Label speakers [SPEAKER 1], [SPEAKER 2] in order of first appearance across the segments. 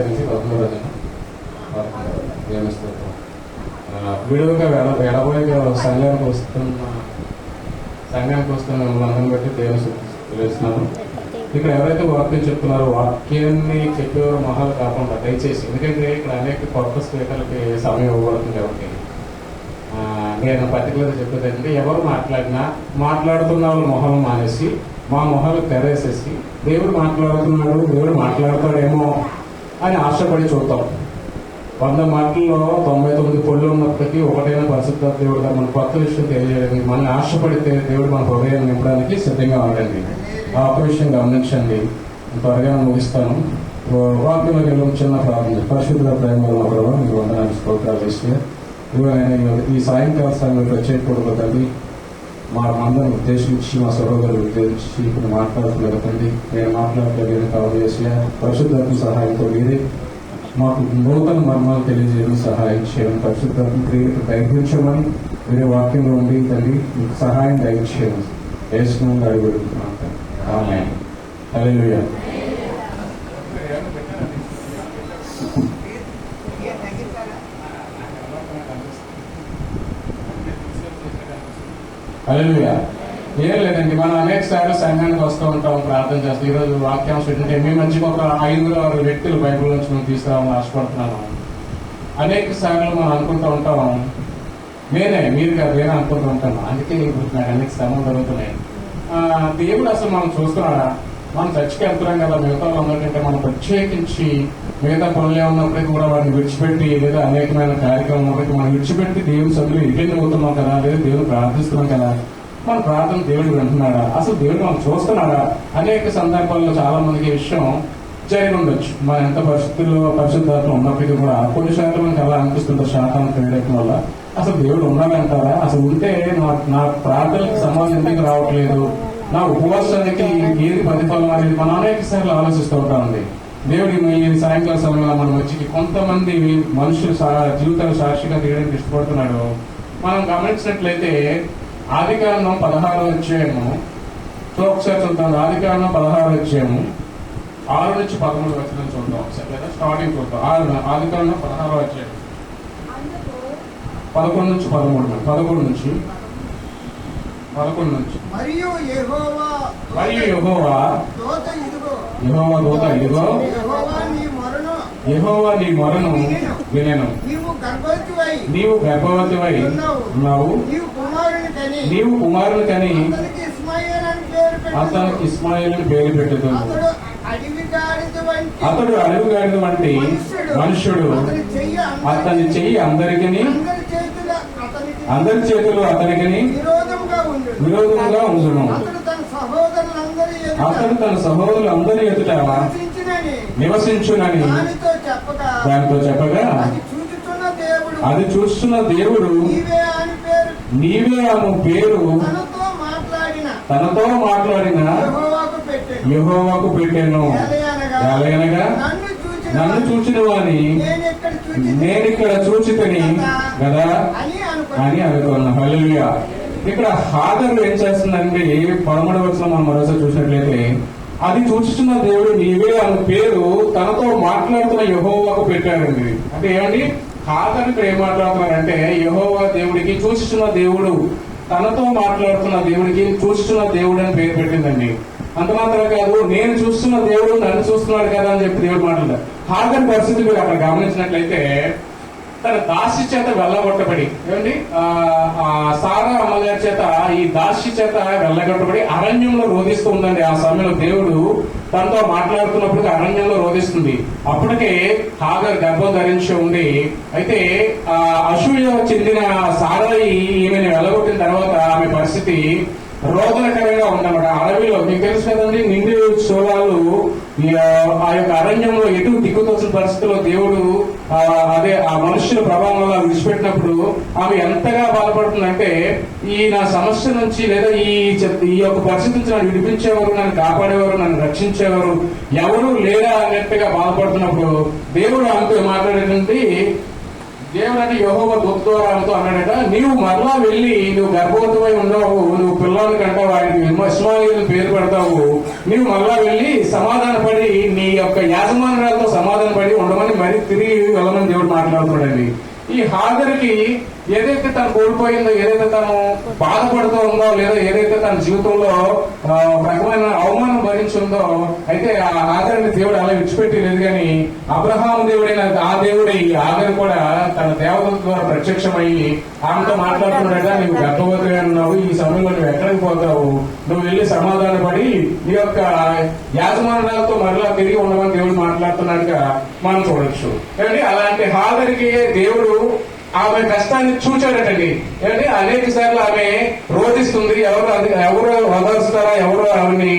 [SPEAKER 1] నుంచి 13 విడువగా ఎడబోయగా సంఘానికి వస్తున్న మిమ్మల్ని బట్టి దేవుని తెలుస్తున్నాను. ఇక్కడ ఎవరైతే వాక్యం చెప్తున్నారో వాక్యాన్ని చెప్పేవారు మొహాలు కాకుండా దయచేసి, ఎందుకంటే ఇక్కడ అనేక కొత్త స్పీకర్లకి సమయం ఇవ్వబడుతుంది కాబట్టి నేను పర్టికులర్గా చెప్పేదంటే ఎవరు మాట్లాడుతున్న వాళ్ళు మొహాలు మానేసి మా మొహాలు తెరేసేసి దేవుడు మాట్లాడతాడేమో అని ఆశపడి చూద్దాం. 100 మాటల్లో 99 పొళ్ళు ఉన్నప్పటికీ ఒకటైనా పరిశుద్ధ దేవుడు మన కొత్త విషయం తెలియజేయడానికి మనల్ని ఆశపడితే దేవుడు మన హృదయాన్ని నింపడానికి సిద్ధంగా ఉండండి. ఆ ఒక్క విషయం గమనించండి. త్వరగా ముగిస్తాను. వాక్యంలో వెళ్ళి చిన్న ప్రార్థన. పరిశుద్ధ ప్రేమలో మీకు వందనాలు స్తోత్రాలు చేసి ఈ సాయంకాల సమయంలో ప్రత్యేక తండ్రి మా అందరం ఉద్దేశించి మా సహోదరులు ఉద్దేశించి ఇప్పుడు మాట్లాడుతున్నారు తండ్రి. నేను మాట్లాడలేదు కావాలి చేసి పరిశుద్ధాత్మ సహాయంతో మీరే మాకు నూతన మర్మాలు తెలియజేయడం సహాయం చేయడం, పరిశుద్ధాత్మ క్రియకు దయచేయమని వేరే వాక్యంలో ఉండి తండ్రి మీకు సహాయం దయచేయడం వేసుకుని అడుగుతున్నాను. ఆమేన్. హల్లెలూయా. హల్లెలూయా. ఏం లేదండి, మనం అనేక సార్లు సంఘానికి వస్తూ ఉంటాం, ప్రార్థన చేస్తాం. ఈరోజు వాక్యాంశం ఏంటంటే మీ మంచిగా ఒక 5-6 వ్యక్తులు బైబిల్ నుంచి మనం తీసుకురావాలని ఆశపడుతున్నాను. అనేక సార్లు మనం అనుకుంటూ ఉంటాం, మీరు కాదు నేనే అనుకుంటూ ఉంటాను. అందుకే ఇప్పుడు నాకు అనేక శ్రమలు జరుగుతున్నాయి. దేవుడు అసలు మనం చూస్తున్నాడా? మనం చర్చికి వెళ్తున్నాం కదా, మిగతా వాళ్ళందరికంటే మనం ప్రత్యేకించి మిగతా పనులే ఉన్నప్పటికీ కూడా వాటిని విడిచిపెట్టి, లేదా అనేకమైన కార్యక్రమం ఉన్నప్పటికీ మనం విడిచిపెట్టి దేవుని సభ్యులు ఇంటిని అవుతున్నాం కదా, లేదా దేవుని ప్రార్థిస్తున్నాం కదా, మన ప్రార్థన దేవుడు వింటున్నాడా? అసలు దేవుడు మనం చూస్తున్నాడా? అనేక సందర్భాల్లో చాలా మందికి ఈ విషయం జరిగి ఉండొచ్చు. మన ఎంత పరిశుద్ధాత్మ ఉన్నప్పటికీ కూడా కొన్ని శాతం మనకి అలా అనిపిస్తుంది శాతం క్రీడటం వల్ల. అసలు దేవుడు ఉన్నాడంటారా? అసలు ఉంటే నా ప్రార్థనలకు సమాధానం ఎందుకు రావట్లేదు, నా ఉపవాసానికి ఏది ప్రతిఫలం అనేది మనం అనేక సార్లు ఆలోచిస్తూ ఉంటామండి. దేవుడి ఈ సాయంకాల సమయంలో మన మధ్యకి కొంతమంది మనుషులు జీవితాలు సాక్షిగా తీయడానికి ఇష్టపడుతున్నాడు. మనం గమనించినట్లయితే ఆదికాండం 16వ అధ్యాయము ఒకసారి చూద్దాం. ఆదికాండం 16వ అధ్యాయము 6 నుంచి 13 వచనం చూద్దాం ఒకసారి, లేదా స్టార్టింగ్ చూద్దాం. ఆదికాండం 16వ అధ్యాయం 11 నుంచి 11 నుంచి మరియు యెహోవా దూత ఇదిగో యెహోవా నీ మొరను వినెను. నీవు గర్భవతివై ఉన్నావు, నీవు కుమారుని కని అతనికి ఇస్మాయిల్ పేరు పెట్టుదు. అతడు అడవిగాడిద వంటి మనుష్యుడు, అతని చెయ్యి అందరి చేతులు అతనికి విరోధంగా ఉండును. అతడు తన సహోదరులందరి ఎదుట నివసించునని దానితో చెప్పగా, అది చూస్తున్న దేవుడు నీవే అను పేరు తనతో మాట్లాడిన యెహోవాకు పెట్టెను. ఎలాగనగా నన్ను చూచిన వాని నేనిక్కడ చూచితని కదా అని అనుకున్నాను. హల్లెలూయా. ఇక్కడ హాగరు ఏం చేస్తుందంటే 13వ వచనం మనం మరోసారి చూసినట్లయితే, అది చూస్తున్న దేవుడు నీవే అను పేరు తనతో మాట్లాడుతున్న యెహోవాకు పెట్టాడండి. అంటే ఏమండి, హాగరు ఇక్కడ ఏం మాట్లాడుతున్నారంటే యెహోవా దేవుడికి చూస్తున్న దేవుడు, తనతో మాట్లాడుతున్న దేవుడికి చూస్తున్న దేవుడు అని పేరు పెట్టిందండి. అంత మాత్రం కాదు, నేను చూస్తున్న దేవుడు నన్ను చూస్తున్నాడు కదా అని చెప్పి దేవుడు మాట్లాడారు. హాగరు పరిస్థితి మీరు అక్కడ గమనించినట్లయితే తన దాసి చేత వెళ్ళగొట్టబడి, ఏమండి సారా అమ్మగారి చేత ఈ దాసి చేత వెళ్ళగొట్టబడి అరణ్యంలో రోధిస్తూ ఉందండి. ఆ సమయంలో దేవుడు తనతో మాట్లాడుతున్నప్పుడు అరణ్యంలో రోధిస్తుంది. అప్పటికే హాగర్ గర్భం ధరించి ఉంది. అయితే అసూయ చెందిన సారాయి ఈమెను వెళ్ళగొట్టిన తర్వాత ఆమె పరిస్థితి రోదనకరంగా ఉందన్నమాట. అడవిలో మీకు తెలుసు కదండి, నిండి శోలాలు ఆ యొక్క అరణ్యంలో ఎటు దిక్కుతోసిన పరిస్థితిలో దేవుడు అదే ఆ మనుషుల ప్రభావం వల్ల విడిచిపెట్టినప్పుడు ఆమె ఎంతగా బాధపడుతుందంటే, ఈ నా సమస్య నుంచి లేదా ఈ యొక్క పరిస్థితి నుంచి నన్ను విడిపించేవారు, నన్ను కాపాడేవారు, నన్ను రక్షించేవారు ఎవరు లేరా అన్నట్టుగా బాధపడుతున్నప్పుడు దేవుడు ఆమెతో మాట్లాడేటువంటి దేవుడు అంటే యెహోవా దూత ద్వారా ఆమెతో అన్నాడట, నీవు మరలా వెళ్ళి నువ్వు గర్భవతమై ఉన్నావు, నువ్వు పిల్లల్ని కంటావు, ఆయనకి ఇష్మాయేలు పేరు పెడతావు, నీవు మరలా వెళ్ళి సమాధానపడి నీ యొక్క యాజమాన్యాలతో సమాధానపడి ఉండమని మరి తిరిగి వెళ్ళమని దేవుడు మాట్లాడుతున్నాడండి. ఈ హాగరికి ఏదైతే తను కోల్పోయిందో, ఏదైతే తను బాధపడుతూ ఉందో, లేదా ఏదైతే తన జీవితంలో ఒక రకమైన అవమానం భరించిందో, అయితే ఆ హాగరిని దేవుడు అలా విడిచిపెట్టి లేదు. కానీ అబ్రహాము దేవుడైన ఆ దేవుడు ఈ హాగరు కూడా తన దేవతల ద్వారా ప్రత్యక్షమయ్యి ఆమెతో మాట్లాడుతున్నాడట, నువ్వు గర్భవతి అన్నావు, ఈ సమయంలో నువ్వు ఎక్కడికి పోతావు, నువ్వు వెళ్ళి సమాధానపడి ఈ యొక్క యాజమాన్యాలతో మరలా తిరిగి ఉండమని దేవుడు మాట్లాడుతున్నాడుగా మనం చూడొచ్చు. కానీ అలాంటి హాగరికి దేవుడు ఆమె కష్టాన్ని చూచాడటండి. ఏంటి అనేక సార్లు ఆమె రోధిస్తుంది, ఎవరు వదలుస్తారా, ఎవరు ఆవిడ్ని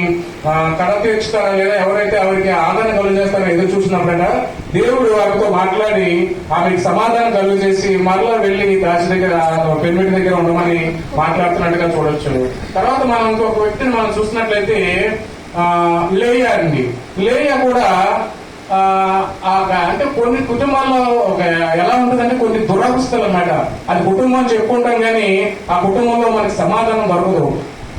[SPEAKER 1] కడ తీర్చుతారా, లేదా ఎవరైతే ఆవిడకి ఆదరణ కలుగు చేస్తారో ఎదురు చూసినప్పుడట దేవుడు ఆమెతో మాట్లాడి ఆమెకి సమాధానం కలుగు చేసి మరలా వెళ్లి దాచి దగ్గర పెన్మిటి దగ్గర ఉండమని మాట్లాడుతున్నట్టుగా చూడొచ్చు. తర్వాత మనం ఇంకొక వ్యక్తిని మనం చూసినట్లయితే లేయా అండి. లేయా కూడా అంటే కొన్ని కుటుంబాల్లో ఎలా ఉంటుందంటే కొన్ని దురవస్థలు అన్నమాట. అది కుటుంబం చెప్పుకుంటాం కానీ ఆ కుటుంబంలో మనకి సమాధానం దొరకదు.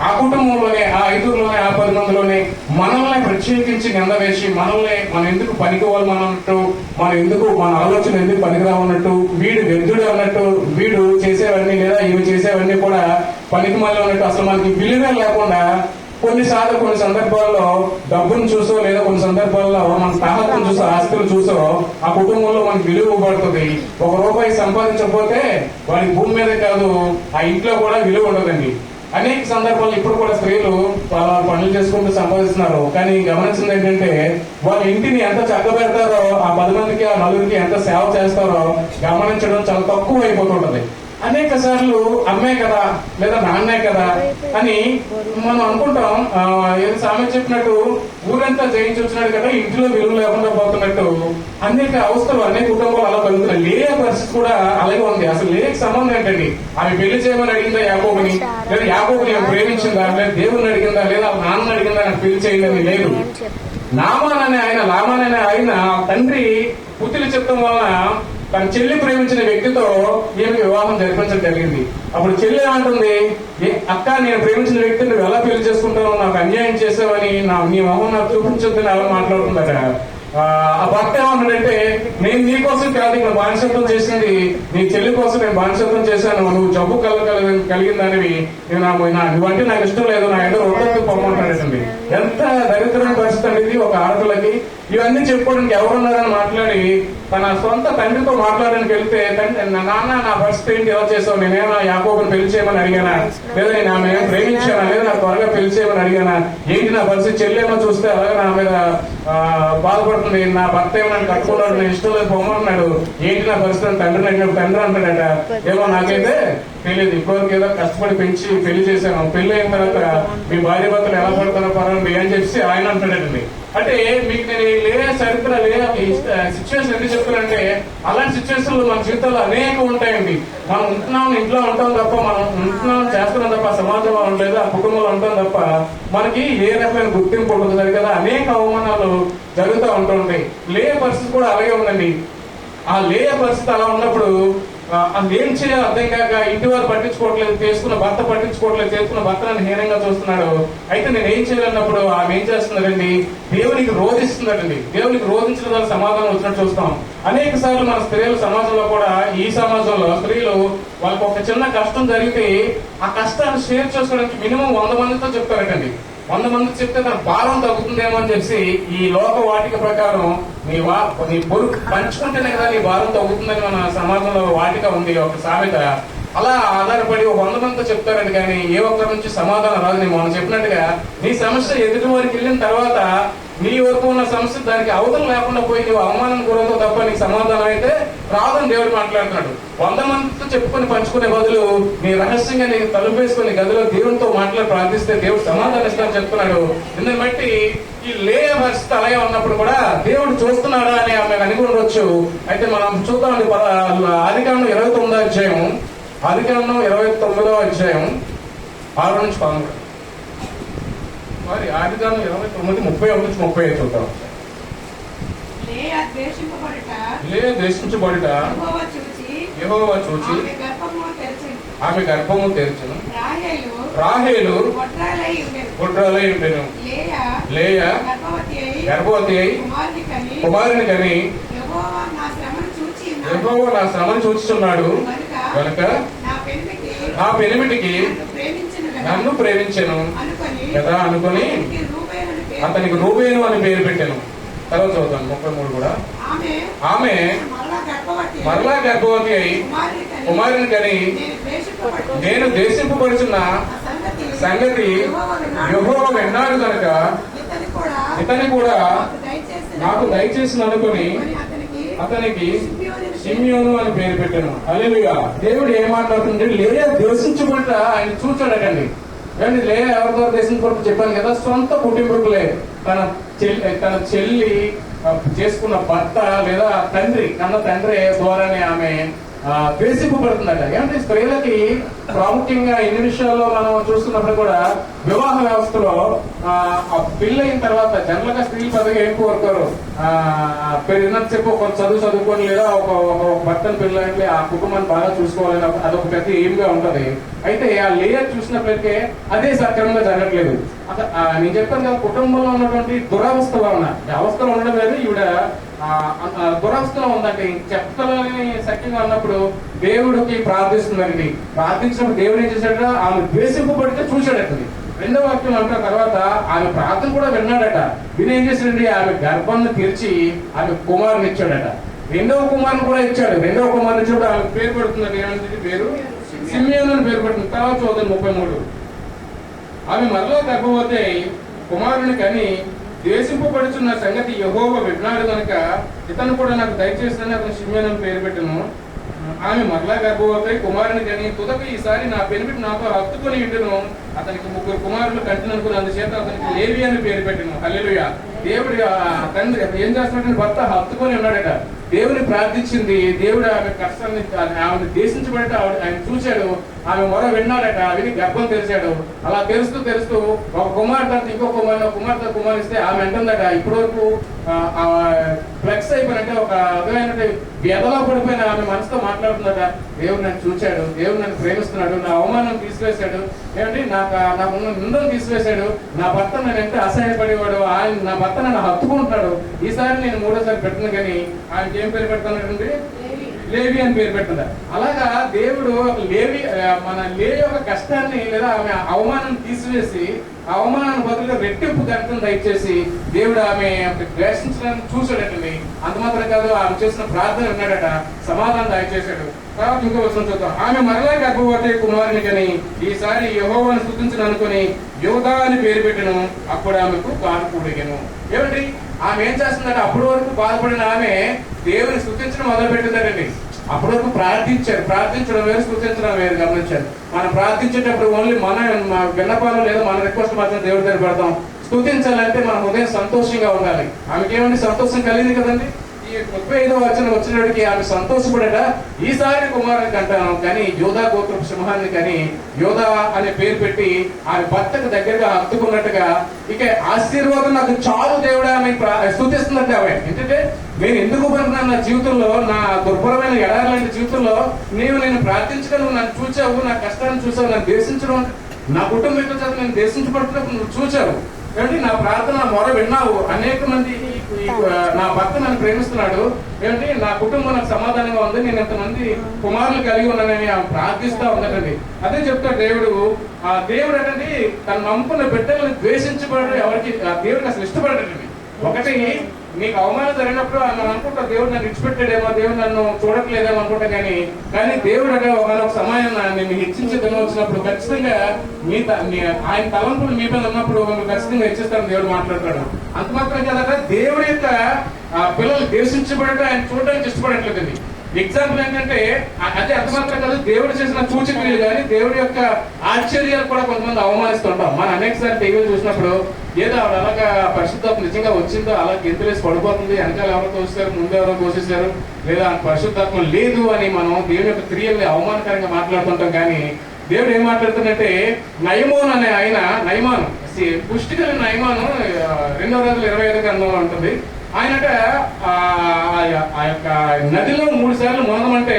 [SPEAKER 1] ఆ కుటుంబంలోనే, ఆ 5లోనే, ఆ 10 మందిలోనే మనల్ని ప్రత్యేకించి నింద వేసి మనం ఎందుకు పనికివాలి అన్నట్టు, మన ఆలోచన ఎందుకు పనికిరావన్నట్టు, వీడు వ్యర్థుడు అన్నట్టు, వీడు చేసేవన్నీ లేదా ఇవి చేసేవన్నీ కూడా పనికి మళ్ళీ ఉన్నట్టు, అసలు మనకి విలువ లేకుండా కొన్ని సందర్భాల్లో డబ్బును చూసో, లేదా కొన్ని సందర్భాల్లో మన తాహతను చూసో, ఆస్తులు చూసో ఆ కుటుంబంలో మనకి విలువ పడుతుంది. ₹1 సంపాదించకపోతే వాడి భూమి మీదే కాదు ఆ ఇంట్లో కూడా విలువ ఉండదండి. అనేక సందర్భాల్లో ఇప్పుడు కూడా స్త్రీలు వాళ్ళ పనులు చేసుకుంటూ సంపాదిస్తున్నారు. కానీ గమనించింది ఏంటంటే వాళ్ళ ఇంటిని ఎంత చక్కబెడతారో, ఆ 10 మందికి, ఆ 4కి ఎంత సేవ చేస్తారో గమనించడం చాలా తక్కువ అయిపోతుంటది. అనేక సార్లు అమ్మే కదా లేదా నాన్నే కదా అని మనం అనుకుంటాం. ఏదో సామెత చెప్పినట్టు ఊరంతా జయించి వచ్చినాడు కదా ఇంట్లో విలువ లేకుండా పోతున్నట్టు అనేక అవస్థలు అనేక కుటుంబాలు అలా కలుగుతున్నాయి. లేయ పరిస్థితి కూడా అలాగే ఉంది. అసలు లేకి సంబంధం ఏంటండి? ఆమె పెళ్లి చేయమని అడిగిందా యాకోబుని, లేదా యాకోబుని ప్రేమించిందా, లేదా దేవుని అడిగిందా, లేదా నాన్న అడిగిందా నాకు పెళ్లి చేయాలని లేదు. లామాన్ అనే ఆయన తండ్రి పుత్రులు చెప్పడం వలన తన చెల్లి ప్రేమించిన వ్యక్తితో ఈమెకి వివాహం జరిపించడం జరిగింది. అప్పుడు చెల్లి ఏమంటుంది, అక్క నేను ప్రేమించిన వ్యక్తిని నువ్వు ఎలా పెళ్లి చేసుకుంటావు, నాకు అన్యాయం చేసావని నీ మొహం నాకు చూపించొద్దని అలా మాట్లాడుతుందట. ఆ భర్త ఏమన్నాడంటే, నేను నీ కోసం కాదు ఇక్కడ బానిసత్వం చేసింది, నీ చెల్లి కోసం నేను బానిసత్వం చేశాను, నువ్వు జబ్బు కలిగిందానివి, నువ్వంటే నాకు ఇష్టం లేదు, నా ఏదో వద్దకు పొమ్మంటాడండి. ఎంత దరిద్రమైన పరిస్థితి అనేది ఒక ఆడపిల్లకి. ఇవన్నీ చెప్పుకోవడానికి ఎవరున్నారని మాట్లాడి తన సొంత తండ్రితో మాట్లాడడానికి వెళ్తే, నాన్న నా పరిస్థితి ఏంటి, ఎలా చేసావు, నేనేమో యాకోబుని పెళ్లి చేయమని అడిగానా, లేదా నేను ఆమె ప్రేమించానా, లేదా నాకు త్వరగా పెళ్లి చేయమని అడిగానా, ఏంటి నా పరిస్థితి, చెల్లేమో చూస్తే అలాగే నా మీద బాధపడుతుంది, నా భర్త ఏమో నన్ను కట్టుకున్నాడు, నేను ఇష్టం లేదు పొమ్మన్నాడు, ఏంటి నా పరిస్థితి తండ్రి అంటాడట. ఏమో నాకైతే తెలియదు, ఇప్పటివరకు ఏదో కష్టపడి పెంచి పెళ్లి చేశాను, పెళ్లి అయిన తర్వాత మీ భార్య భర్తలు ఎలా పడతారో పర్వాలేదు అని చెప్పి ఆయన అంటాడండి. అంటే మీకు నేను చరిత్ర సిచ్యువేషన్ ఎందుకు చెప్తానంటే, అలాంటి సిచ్యువేషన్ మన జీవితంలో అనేక ఉంటాయండి. మనం ఉంటున్నాం, ఇంట్లో ఉంటాం తప్ప, మనం ఉంటున్నాం చేస్తున్నాం తప్ప, సమాజంలో ఉండలేదు, ఆ కుటుంబంలో ఉంటాం తప్ప మనకి ఏ రకమైన గుర్తింపు ఉంటుంది కదా. అనేక అవమానాలు జరుగుతూ ఉంటుంటాయి. పరిస్థితి కూడా అలాగే ఉందండి. ఆ పరిస్థితి అలా ఉన్నప్పుడు అది ఏం చేయాలో అర్థం కాక ఇంటి వారు పట్టించుకోవట్లేదు, చేసుకున్న భర్త పట్టించుకోవట్లేదు, చేసుకున్న భర్త నన్ను హీనంగా చూస్తున్నాడు, అయితే నేను ఏం చేయాలన్నప్పుడు ఆమె ఏం చేస్తున్నారండి, దేవునికి రోధిస్తుందండి. దేవునికి రోధించడం ద్వారా సమాధానం వచ్చినట్టు చూస్తాం. అనేక సార్లు మన స్త్రీలు సమాజంలో కూడా, ఈ సమాజంలో స్త్రీలు వాళ్ళకి ఒక చిన్న కష్టం జరిగితే ఆ కష్టాన్ని షేర్ చేసుకోవడానికి మినిమం 100 మందితో చెప్తారటండి. 100 మందికి చెప్తే తన భారం తగ్గుతుందేమో అని చెప్పి ఈ లోక వాటిక ప్రకారం నీ పొరుగు పంచుకుంటేనే కదా నీ భారం తగ్గుతుందని మన సమాజంలో వాటిక ఉంది ఒక సామెత. అలా ఆధారపడి 100 మందితో చెప్తారండి, కానీ ఏ ఒక్కరి నుంచి సమాధానం రాదు. నేను మనం చెప్పినట్టుగా నీ సమస్య ఎదుటి వారికి వెళ్ళిన తర్వాత నీ వరకు ఉన్న సమస్య దానికి అవతల లేకుండా పోయి నువ్వు అవమానం గురవుతావు తప్ప నీకు సమాధానం అయితే రాదని దేవుడు మాట్లాడుతున్నాడు. 100 మందితో చెప్పుకొని పంచుకునే బదులు నీ రహస్యంగా నీ తలుపేసుకుని గదిలో దేవునితో మాట్లాడి ప్రార్థిస్తే దేవుడు సమాధానం ఇస్తానని చెప్తున్నాడు. దీన్ని బట్టి ఈ పరిస్థితి అలాగే ఉన్నప్పుడు కూడా దేవుడు చూస్తున్నాడా అని ఆమె అనుకుండొచ్చు. అయితే మనం చూద్దామండి, ఆదికాండం 29వ అధ్యాయం, ఆదికాండం 29వ అధ్యాయం 6 నుంచి 11. మరి ఆదికాండం 29 31 నుంచి 35 చూద్దాం.
[SPEAKER 2] లేయా ద్వేషింపబడుట
[SPEAKER 1] యెహోవా చూచి ఆమె గర్భము తెరచును. రాహేలు గొడ్రాలై ఉండెను. లేయా గర్భవతి అయి కుమారుని కని యెహోవా నా శ్రమను చూచుచున్నాడు కనుక నా పెనిమిటికి నన్ను ప్రేమించెను కదా అనుకొని అతనికి రూబేను అని పేరు పెట్టాను. తర్వాత చదువుతాను 33 కూడా. ఆమె మరలా గర్భవతి అయి కుమారుని కని నేను దేశింపబడుచున్న సంగతి యెహోవా విన్నాడు కనుక ఇతని కూడా నాకు దయచేసి అనుకుని అతనికి షిమ్యోను అని పేరు పెట్టాను. హల్లెలూయా. దేవుడు ఏం మాట్లాడుతుంటే లేయా ద్వేషించబడ్డ ఆయన చూచాడటండి. కానీ లేయా ఎవరితో దేశించబడి చెప్పాను కదా, సొంత కుటుంబకులే తన చెల్లి చేసుకున్న భర్త లేదా తండ్రి కన్న తండ్రి ద్వారానే ఆమె ద్వేషింపబడుతుందట. ఏమంటే స్త్రీలకి ప్రాముఖ్యంగా ఎన్ని విషయాల్లో మనం చూస్తున్నప్పుడు కూడా వివాహ వ్యవస్థలో పెళ్ళైన తర్వాత జనరల్ గా స్త్రీలు పెద్దగా ఏం కోరుకోరు. చెప్పు ఒక చదువుకొని లేదా ఒక భర్తను పెళ్ళంటే ఆ కుటుంబాన్ని బాగా చూసుకోవాలని అదొక పెద్ద ఏమిగా ఉంటది. అయితే ఆ లేయర్ చూసినప్పటికే అదే సక్రమంగా జరగట్లేదు. నేను చెప్పాను కదా, కుటుంబంలో ఉన్నటువంటి దురవస్థలో అవస్థలో ఉండడం లేదు, ఈవిడ దురవస్థలో ఉందండి. చెప్తలని సఖ్యంగా ఉన్నప్పుడు దేవుడికి ప్రార్థిస్తుందండి. ప్రార్థించినప్పుడు దేవుడు ఏం చేశాడట, ఆమె ద్వేషింపబడితే చూశాడటండి. రెండవ వాక్యం అంటున్న తర్వాత ఆమె ప్రార్థన కూడా విన్నాడట. విని ఏం చేశాడండి, ఆమె గర్భాన్ని తెరిచి ఆమె కుమారుని ఇచ్చాడట. రెండవ కుమారుని కూడా ఇచ్చాడు. రెండవ కుమారుని ఇచ్చినప్పుడు ఆమె పేరు పెడుతుందండి. ఏమంటే పేరు షిమ్యోను అని పేరు పెడుతుంది. తర్వాత చూద్దాం 33. ఆమె మరలా గర్భవతి కుమారుని కని ద్వేషింపబడుచున్న సంగతి యెహోవా విన్నాడు కనుక ఇతను కూడా నాకు దయచేసి అతను షిమ్యోను అని పేరు పెట్టాను. ఆమె మరలా గర్భవతి కుమారుని కని తుదకు ఈసారి నా పెనిమిటి నాతో హత్తుకొని ఉండును. అతనికి 3 కుమారులు కంటిననుకుని అందుచేత అతనికి లేవి అని పేరు పెట్టాను. హల్లెలూయా. దేవుడి తండ్రి ఏం చేస్తున్నాడు, భర్త హత్తుకొని ఉన్నాడట. దేవుని ప్రార్థించింది. దేవుడు ఆమె కష్టాన్ని ఆమెను దేశించబడట ఆయన చూశాడు. ఆమె మొర విన్నాడట. విని గర్భం తెరిచాడు. అలా తెరుస్తూ ఒక కుమార్తె ఇంకో కుమారిస్తే ఆమె అంటుందట, ఇప్పటి వరకు ఫ్లెక్స్ అయిపోయినట్టే ఒక అర్థమైనట్టు వ్యధలో పడిపోయిన ఆమె మనసుతో మాట్లాడుతుందట. దేవుడు నన్ను చూశాడు, దేవుడు నన్ను ప్రేమిస్తున్నాడు, నా అవమానం తీసివేశాడు, ఏమంటే నాకున్న నిందలు తీసివేశాడు, నా భర్త నన్ను ఎంత అసహాయపడేవాడు, ఆయన నా భర్త నన్ను హత్తుకుంటున్నాడు. ఈసారి నేను 3వ పెట్టను కానీ ఆయనకి ఏం పేరు పెడతానండి, లేవి అని పేరు పెట్టదా. అలాగా దేవుడు మన లేవి యొక్క కష్టాన్ని లేదా ఆమె అవమానం తీసివేసి అవమానాన్ని బదులుగా రెట్టింపు ఘనతను దయచేసి దేవుడు ఆమె ద్వేషించడానికి చూశాడటండి. అంత మాత్రం కాదు, ఆమె చేసిన ప్రార్థన విన్నాడట, సమాధానం దయచేశాడు. తర్వాత ఇంకో వచనం చూద్దాం. ఆమె మరలా గర్భవతి కుమారుని కని ఈసారి యెహోవాను స్తుతించను అనుకుని యోధా అని పేరు పెట్టను. అప్పుడు ఆమెకు కాను కూడిగెను. ఏమండి ఆమె ఏం చేస్తుందంటే, అప్పటి వరకు బాధపడిన ఆమె దేవుని స్తుతించడం మొదలు పెట్టిందండి. అప్పటి వరకు ప్రార్థించడం వేరు, స్తుతించడం వేరు. గమనించారు, మనం ప్రార్థించేటప్పుడు ఓన్లీ మన విన్నపాలు లేదా మన రిక్వెస్ట్ మాత్రం దేవుడి దగ్గర పెడతాం. స్తుతించాలంటే మన హృదయం సంతోషంగా ఉండాలి. ఆమెకి ఏమండి సంతోషం కలిగింది కదండి. ఈ 35వ వచనం వచ్చినడికి ఆమె సంతోషపడట, ఈసారి కుమారుని కంటాను కానీ యోధా గోత్రపు సింహాన్ని కానీ యోధా అనే పేరు పెట్టి ఆమె భర్తకు దగ్గరగా హత్తుకున్నట్టుగా ఇక ఆశీర్వాదం నాకు చాలు దేవుడా ఆమె స్తుతిస్తున్నట్టు. ఆమె ఏంటంటే, నేను ఎందుకు పడుతున్నాను నా జీవితంలో, నా దుర్భరమైన ఎడారులాంటి జీవితంలో నేను ప్రార్థించగలను, నన్ను చూచావు, నా కష్టాన్ని చూసావు, నన్ను దేశించడం, నా కుటుంబం చేత నేను దేశించబడుతున్నప్పుడు నువ్వు చూచావు, ఏమంటే నా ప్రార్థన మొర విన్నావు. అనేక మంది నా భర్త నన్ను ప్రేమిస్తున్నాడు, ఏమంటే నా కుటుంబం నాకు సమాధానంగా ఉంది, నేను ఎంతమంది కుమారులు కలిగి ఉన్నానని ప్రార్థిస్తా ఉన్నదండి. అదే చెప్తాడు దేవుడు. ఆ దేవుడు అంటే తన నమ్ముకున్న బిడ్డలను ద్వేషించబడడం ఎవరికి దేవుడికి అసలు ఇష్టపడటండి. ఒకటి నీకు అవమానం జరిగినప్పుడు మనం అనుకుంటా దేవుడు నన్ను విడిచిపెట్టాడేమో, దేవుడు నన్ను చూడట్లేదేమో అనుకుంటా. కానీ దేవుడు అంటే ఒక సమయం నేను హెచ్చించే దినం వచ్చినప్పుడు ఖచ్చితంగా ఆయన తలంపులు మీ మీద ఉన్నప్పుడు మిమ్మల్ని ఖచ్చితంగా హెచ్చిస్తాను దేవుడు మాట్లాడతాడు. అంత మాత్రం కదట, దేవుడి యొక్క పిల్లలు ద్వేషించబడటం ఆయన చూడడానికి ఇష్టపడట్లేదండి. ఎగ్జాంపుల్ ఏంటంటే, అదే అంత మాత్రం కాదు, దేవుడు చేసిన సూచనలు కానీ దేవుడి యొక్క ఆశ్చర్యాలు కూడా కొంతమంది అవమానిస్తుంటాం. మనం అనేక సార్లు టీవీలు చూసినప్పుడు ఏదో ఆవిడ అలాగా పరిశుద్ధాత్మ నిజంగా వచ్చిందో అలా గెంతులేసి పడిపోతుంది, వెనకాల ఎవరో తోస్తారు, ముందు ఎవరో తోసేశారు, లేదా పరిశుద్ధాత్మ లేదు అని మనం దేవుడి యొక్క క్రియల్ని అవమానకరంగా మాట్లాడుతుంటాం. కానీ దేవుడు ఏం మాట్లాడుతుందంటే, నయమోన్ అనే ఆయన, నయమాను పుష్టి కలిగిన నయమాను 2వ రాజుల 25వ గ్రంథంలో ఉంటుంది. ఆయనట యొక్క నదిలో 3 సార్లు మునగమంటే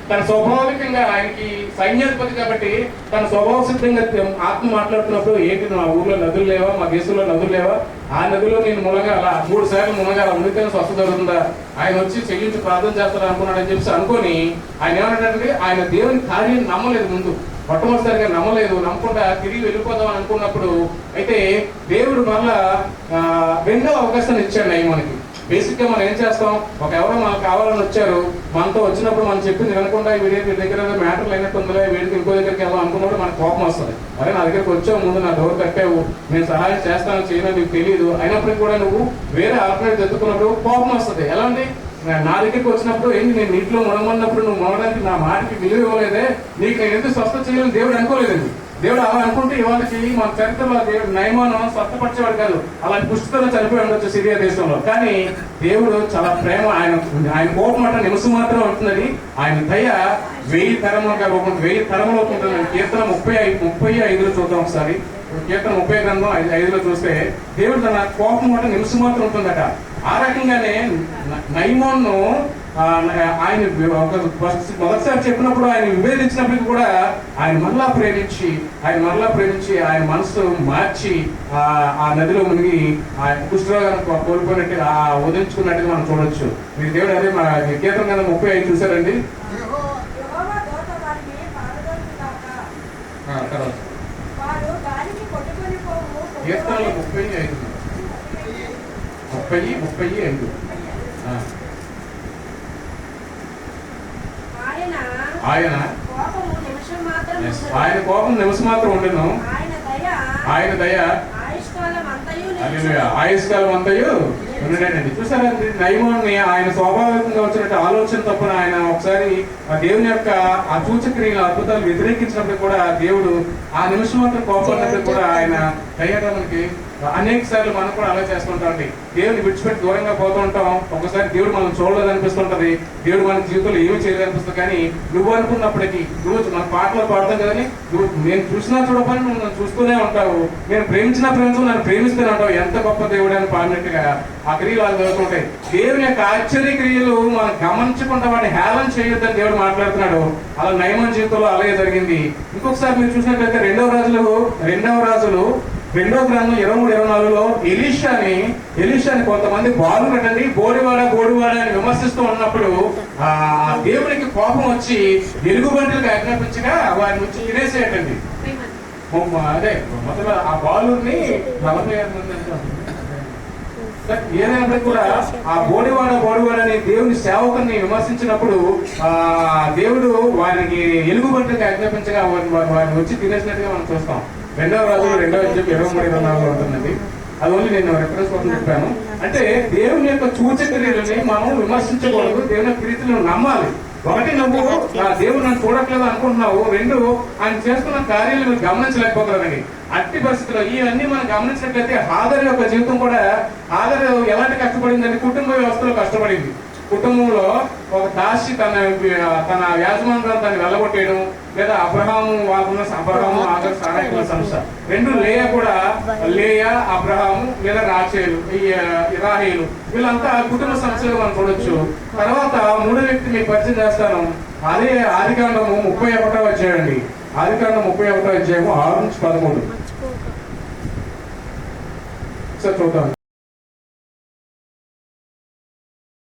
[SPEAKER 1] తన స్వాభావికంగా ఆయనకి సైన్యాధిపతి కాబట్టి తన స్వభావ సిద్ధంగా ఆత్మ మాట్లాడుతున్నప్పుడు ఏంటి మా ఊర్లో నదులు లేవా, మా దేశంలో నదులు లేవా, ఆ నదిలో నేను మునగాల 3 సార్లు మునగాల, మునిగితే స్వస్థ దొరుకుతుందా, ఆయన వచ్చి చెల్లించి ప్రార్థన చేస్తాడు అనుకున్నాడని చెప్పి అనుకొని ఆయన ఏమంటాడంటే ఆయన దేవుని కార్యం నమ్మలేదు. ముందు మొట్టమొదటిసారిగా నమ్మలేదు. నమ్మకుండా తిరిగి వెళ్ళిపోదాం అని అనుకున్నప్పుడు అయితే దేవుడు మళ్ళా 2వ అవకాశాన్ని ఇచ్చాడు నయమానికి. బేసిక్ గా మనం ఏం చేస్తాం, ఒక ఎవరో మనకు కావాలని వచ్చారు, మనతో వచ్చినప్పుడు మనం చెప్పింది వినకుండా వీడి దగ్గర మ్యాటర్లు అయినట్టు ఉందిలే, వీడికి ఇంకో దగ్గరికి వెళ్దాం అనుకున్నప్పుడు మనకు కోపం వస్తుంది. అరే నా దగ్గరికి వచ్చావు, ముందు నా డోర్ కట్టావు, నేను సహాయం చేస్తాను చేయను నీకు తెలియదు, అయినప్పటికీ కూడా నువ్వు వేరే ఆల్టర్నేటివ్ ఎత్తుకున్నప్పుడు కోపం వస్తుంది. ఎలా ఉంది, నా దగ్గరికి వచ్చినప్పుడు ఏంటి నేను నీటిలో మునగమన్నప్పుడు నువ్వు మునగడానికి నా మాటకి విలువ ఇవ్వలేదే, నీకు నేను ఎందుకు స్వస్థ చేయాలని దేవుడు అనుకోలేదండి. దేవుడు అలా అనుకుంటే ఇవాళకి మన చరిత్రలో దేవుడు నయమాను స్వస్థపరిచేవాడు కాదు, అలాంటి పుష్టితో చనిపోయి ఉండొచ్చు సిరియా దేశంలో. కానీ దేవుడు చాలా ప్రేమ, ఆయన కోపం అంటే నిమిషం మాత్రం ఉంటున్నది, ఆయన దయ 1000 తరములుగా 1000 తరములకు ఉంటుంది. కీర్తన 35 చూద్దాం ఒకసారి. కీర్తన 30 గ్రంథం 5లో చూస్తే దేవుడు తన కోపం అంటే నిమిషం మాత్రం ఉంటుందట. ఆ రకంగానే నయమాను ఆయన మొదటిసారి చెప్పినప్పుడు ఆయన విభేదించినప్పటికీ కూడా ఆయన మరలా ప్రేమించి ఆయన మనసు మార్చి ఆ నదిలో మునిగి ఆ కుష్ఠరోగాన్ని కోల్పోయినట్టు వదిలించుకున్నట్టుగా మనం చూడొచ్చు. మీరు దేవుడు అదే మా కీర్తన గ్రంథం 35 చూసారండి. కీర్తనలో 35 ఆయన కోపం నిమిషం మాత్రం ఉండను, ఆయన దయ ఆయుష్కాలం అంతయు ఉండేనండి. చూసారండి నయమాన్ని ఆయన స్వాభావికంగా వచ్చినట్టు ఆలోచన తప్పున ఆయన ఒకసారి దేవుని యొక్క ఆ సూచక్రియలు అద్భుతాలు వ్యతిరేకించినప్పుడు కూడా దేవుడు ఆ నిమిషం మాత్రం కోపడినప్పుడు కూడా ఆయన దయగా మనకి అనేక సార్లు మనం కూడా అలా చేస్తుంటామండి. దేవుని విడిచిపెట్టి దూరంగా పోతూ ఉంటాం. ఒకసారి దేవుడు మనం చూడలేదు అనిపిస్తుంటది, దేవుడు మన జీవితంలో ఏమీ చేయలేదనిపిస్తుంది. కానీ నువ్వు అనుకున్నప్పటికీ నువ్వు మన పాటలో పాడతాం కదని నువ్వు నేను చూసినా చూడపని నువ్వు నన్ను చూస్తూనే ఉంటావు, నేను ప్రేమించిన ప్రేమించు నన్ను ప్రేమిస్తూనే ఉంటావు, ఎంత గొప్ప దేవుడు అని పాడినట్టుగా ఆ క్రియలు వాళ్ళు జరుగుతుంటాయి. దేవుని యొక్క ఆశ్చర్య క్రియలు మనం గమనించకుండా వాటిని హేళన చేయొద్దని దేవుడు మాట్లాడుతున్నాడు. అలా నయమాన్ జీవితంలో అలాగే జరిగింది. ఇంకొకసారి మీరు చూసినట్లయితే 2వ రాజులు 2వ గ్రంథం 23-24లో ఎలీషాని కొంతమంది బాలు కట్టండి బోడివాడ అని విమర్శిస్తూ ఉన్నప్పుడు ఆ దేవునికి కోపం వచ్చి ఎలుగుబంటికి ఆజ్ఞాపించగా వారిని వచ్చి తినేసేయటండి. అదే మొదలు ఆ బాలుని 46 మంది ఏదైనప్పటికీ కూడా ఆ బోడివాడ అని దేవుని సేవకుని విమర్శించినప్పుడు ఆ దేవుడు వారికి ఎలుగుబంటికి ఆజ్ఞాపించగా వారిని వచ్చి తినేసినట్టుగా మనం చూస్తాం. 2వ రాజులు 23-24 ఉంటుందండి. అది ఓన్లీ నేను రెఫరెన్స్ కోసం చెప్పాను. అంటే దేవుని యొక్క సూచక్రియలని మనం విమర్శించకూడదు, దేవుని యొక్క క్రియలను నమ్మాలి. ఒకటి, నువ్వు దేవుడు నన్ను చూడట్లేదు అనుకుంటున్నావు. 2, ఆయన చేస్తున్న కార్యాలు మీరు గమనించలేకపోతున్నారండి. అట్టి పరిస్థితుల్లో ఇవన్నీ మనం గమనించినట్లయితే హాగరు యొక్క జీవితం కూడా, హాగరు ఎలాంటి కష్టపడిందండి, కుటుంబ వ్యవస్థలో కష్టపడింది. కుటుంబంలో ఒక దాసి తన యాజమాన్యం దాన్ని వెళ్ళగొట్టేయడం, లేదా అబ్రహాము ఆగరు సహాయకుల సంస్థ 2 లేయా అబ్రహాము లేదా రాచేలు ఇరాహేలు వీళ్ళంతా కుటుంబ సమస్యలు మనం చూడొచ్చు. తర్వాత 3వ వ్యక్తి మీకు పరిచయం చేస్తాను. అదే ఆదికాండము 31వ అధ్యాయం అండి. ఆదికాండం 31వ అధ్యాయము 6-13 చూద్దాం.